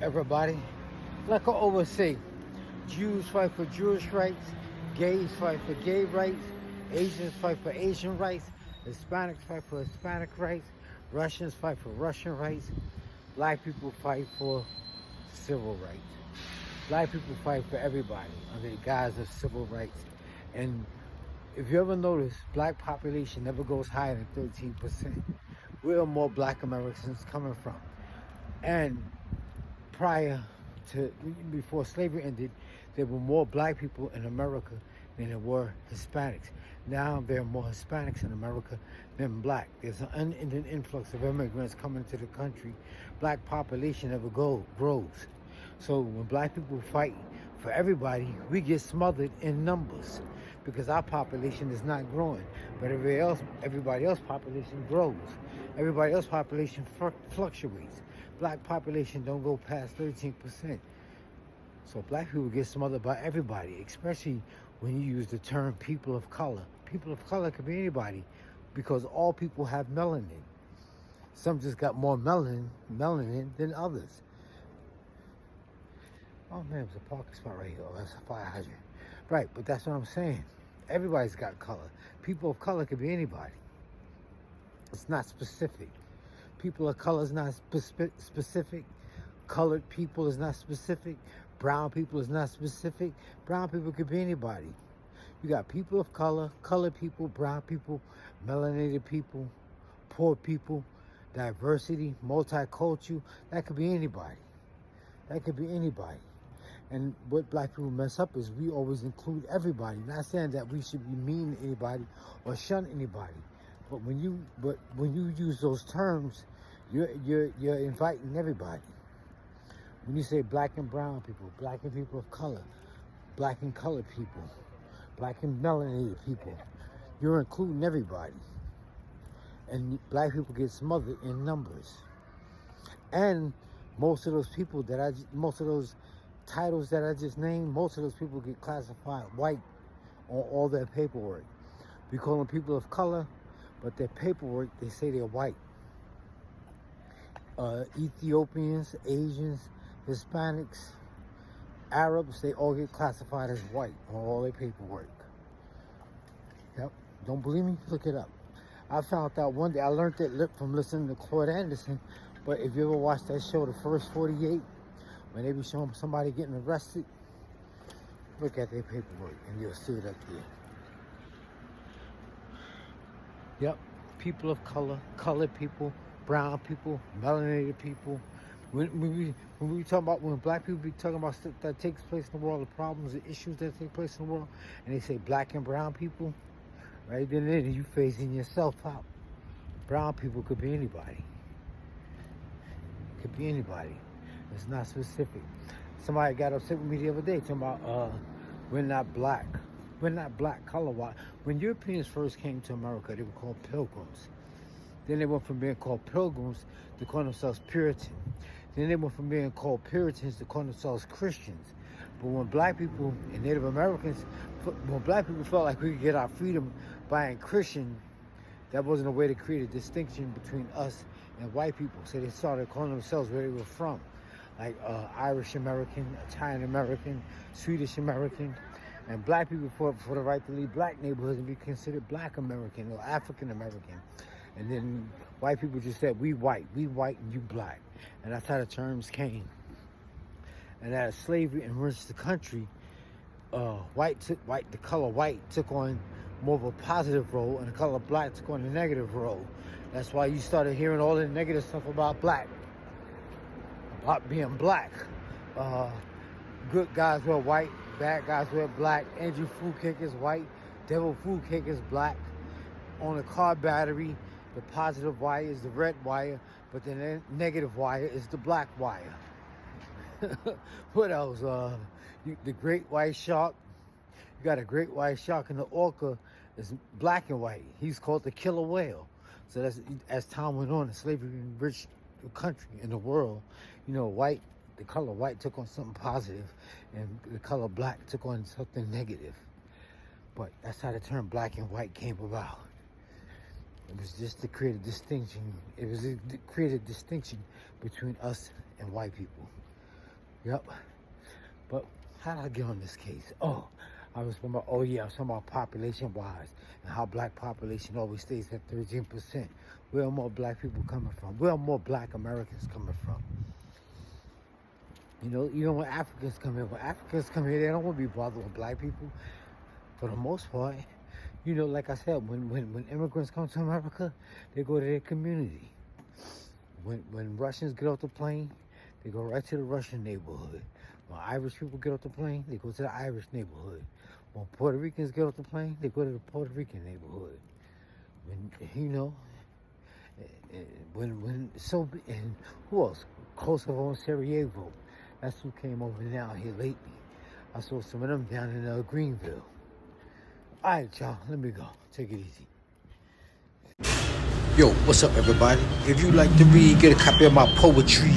Everybody, like I always say, Jews fight for Jewish rights, gays fight for gay rights, Asians fight for Asian rights, Hispanics fight for Hispanic rights, Russians fight for Russian rights, black people fight for civil rights. Black people fight for everybody under the guise of civil rights. And if you ever notice, black population never goes higher than 13%. Where are more black Americans coming from? And prior to, before slavery ended, there were more black people in America than there were Hispanics. Now there are more Hispanics in America than black. There's an unending influx of immigrants coming to the country. Black population never grows. So when black people fight for everybody, we get smothered in numbers because our population is not growing. But everybody else population grows. Everybody else population fluctuates. Black population don't go past 13%. So black people get smothered by everybody, especially when you use the term people of color. People of color could be anybody because all people have melanin. Some just got more melanin than others. Oh man, there's a parking spot right here. Oh, that's a fire hydrant. Right, but that's what I'm saying. Everybody's got color. People of color could be anybody. It's not specific. People of color is not specific. Colored people is not specific. Brown people is not specific. Brown people could be anybody. You got people of color, colored people, brown people, melanated people, poor people, diversity, multicultural. That could be anybody. That could be anybody. And what black people mess up is we always include everybody. Not saying that we should be mean to anybody or shun anybody. But when you use those terms, you're inviting everybody. When you say black and brown people, black and people of color, black and colored people, black and melanated people, you're including everybody. And black people get smothered in numbers. And most of those titles that I just named, most of those people get classified white on all their paperwork. We call them people of color, but their paperwork, they say they're white. Ethiopians, Asians, Hispanics, Arabs, they all get classified as white on all their paperwork. Yep. Don't believe me? Look it up. I found out one day, I learned that from listening to Claude Anderson, but if you ever watch that show, The First 48, when they be showing somebody getting arrested, look at their paperwork and you'll see it up there. Yep, people of color, colored people, brown people, melanated people. When we talk about, when black people be talking about stuff that takes place in the world, the problems, the issues that take place in the world, and they say black and brown people, right then you phasing yourself out. Brown people could be anybody. Could be anybody. It's not specific. Somebody got upset with me the other day talking about we're not black. We're not black color-wise. When Europeans first came to America, they were called pilgrims. Then they went from being called pilgrims to calling themselves Puritan. Then they went from being called Puritans to calling themselves Christians. But when black people and Native Americans, when black people felt like we could get our freedom by being Christian, that wasn't a way to create a distinction between us and white people. So they started calling themselves where they were from. Like Irish American, Italian American, Swedish American. And black people fought for the right to leave black neighborhoods and be considered black American or African American. And then white people just said, we white and you black. And that's how the terms came. And as slavery enriched the country, the color white took on more of a positive role and the color black took on a negative role. That's why you started hearing all the negative stuff about black. About being black. Good guys wear white, bad guys wear black. Andrew Food Cake is white, Devil Food Cake is black. On a car battery, the positive wire is the red wire, but the negative wire is the black wire. What else? The great white shark. You got a great white shark, and the orca is black and white. He's called the killer whale. So that's, as time went on, the slavery enriched the country and the world. You know, the color white took on something positive, and the color black took on something negative. But that's how the term black and white came about. It was just to create a distinction. It was to create a distinction between us and white people. Yep. But how did I get on this case? Oh, I was talking about, I was talking about population-wise and how black population always stays at 13%. Where are more black people coming from? Where are more black Americans coming from? You know, even when Africans come here, they don't want to be bothered with black people. For the most part, you know, like I said, when immigrants come to America, they go to their community. When Russians get off the plane, they go right to the Russian neighborhood. When Irish people get off the plane, they go to the Irish neighborhood. When Puerto Ricans get off the plane, they go to the Puerto Rican neighborhood. And who else? Kosovo and Sarajevo. That's who came over down here lately. I saw some of them down in Greenville. All right, y'all, let me go. Take it easy. Yo, what's up, everybody? If you like to read, get a copy of my poetry.